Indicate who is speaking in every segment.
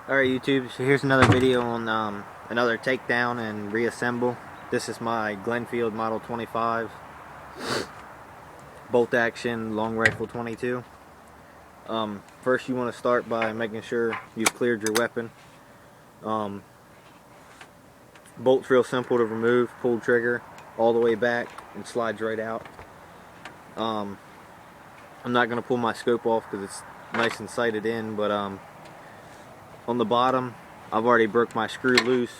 Speaker 1: Alright YouTube, so here's another video on another takedown and reassemble. This is my Glenfield Model 25 bolt action long rifle 22. First you want to start by making sure you've cleared your weapon. Bolt's real simple to remove. Pull the trigger all the way back and slides right out. I'm not going to pull my scope off because it's nice and sighted in, but on the bottom I've already broke my screw loose.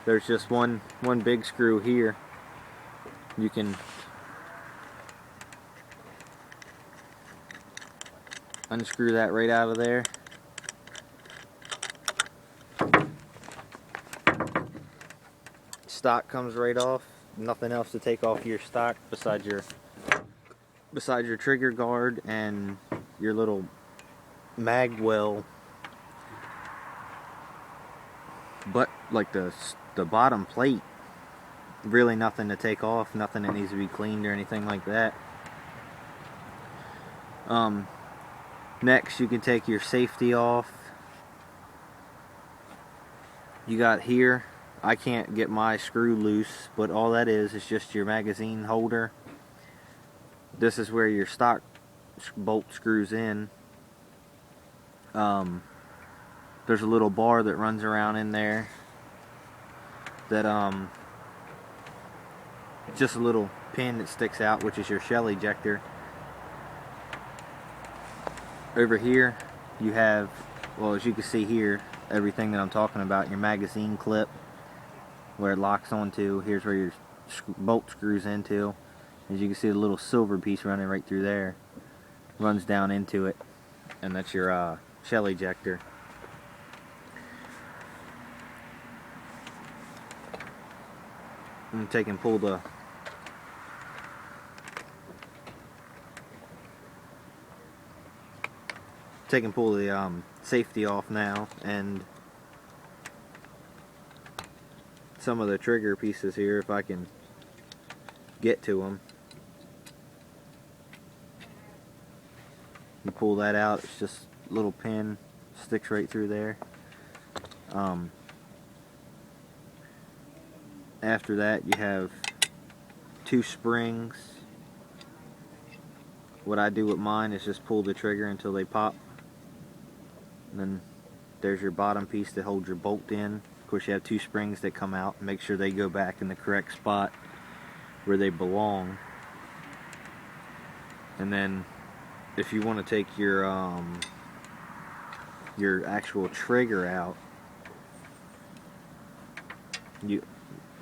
Speaker 1: There's just one big screw here. You can unscrew that right out of there. Stock comes right off. Nothing else to take off your stock besides your trigger guard and your little mag well. But like the bottom plate, really nothing to take off, nothing that needs to be cleaned or anything like that. Next you can take your safety off. You got here, I can't get my screw loose, but all that is just your magazine holder. This is where your stock bolt screws in. There's a little bar that runs around in there that just a little pin that sticks out, which is your shell ejector. Over here you have, well, as you can see here, everything that I'm talking about. Your magazine clip where it locks onto. Here's where your bolt screws into. As you can see, the little silver piece running right through there runs down into it, and that's your shell ejector. I'm going to take and pull the safety off now, and some of the trigger pieces here, if I can get to them. You pull that out, it's just a little pin, sticks right through there. After that you have two springs. What I do with mine is just pull the trigger until they pop. And then there's your bottom piece that holds your bolt in. Of course, you have two springs that come out. Make sure they go back in the correct spot where they belong. And then if you want to take your actual trigger out,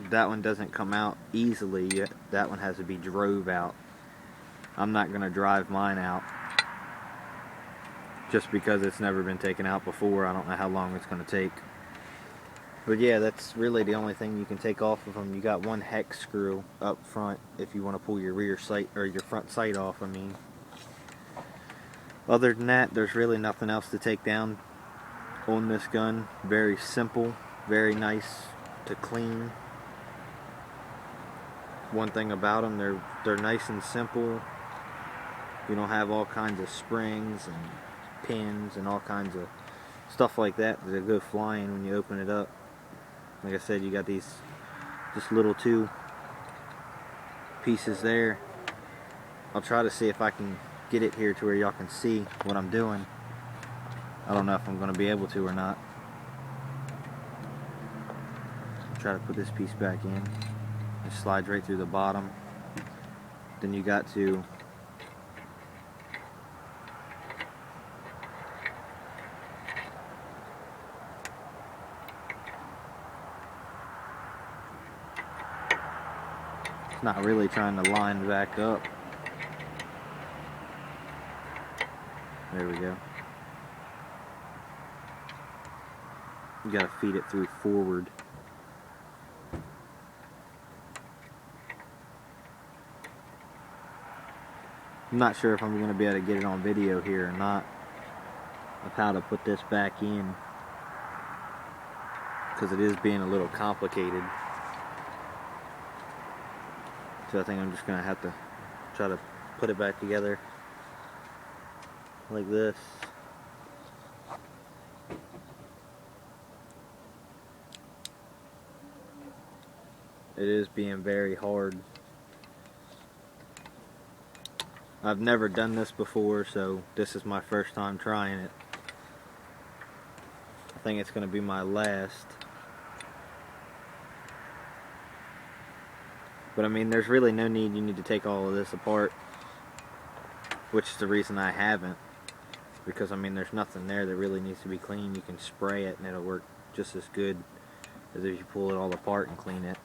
Speaker 1: that one doesn't come out easily. That one has to be drove out. I'm not going to drive mine out just because it's never been taken out before. I don't know how long it's going to take. But yeah, that's really the only thing you can take off of them. You got one hex screw up front if you want to pull your rear sight or your front sight off, I mean. Other than that, there's really nothing else to take down on this gun. Very simple, very nice to clean. One thing about them, they're nice and simple. You don't have all kinds of springs and pins and all kinds of stuff like that go flying when you open it up. Like I said, you got these just little two pieces there. I'll try to see if I can get it here to where y'all can see what I'm doing. I don't know if I'm going to be able to or not. I'll try to put this piece back in. It slides right through the bottom. Then you got to it's not really trying to line back up. There we go. You gotta feed it through forward. I'm not sure if I'm going to be able to get it on video here or not of how to put this back in, because it is being a little complicated. So I think I'm just going to have to try to put it back together like this. It is being very hard. I've never done this before, so this is my first time trying it. I think it's going to be my last. But I mean, there's really no need. You need to take all of this apart, which is the reason I haven't. Because I mean, there's nothing there that really needs to be cleaned. You can spray it and it'll work just as good as if you pull it all apart and clean it.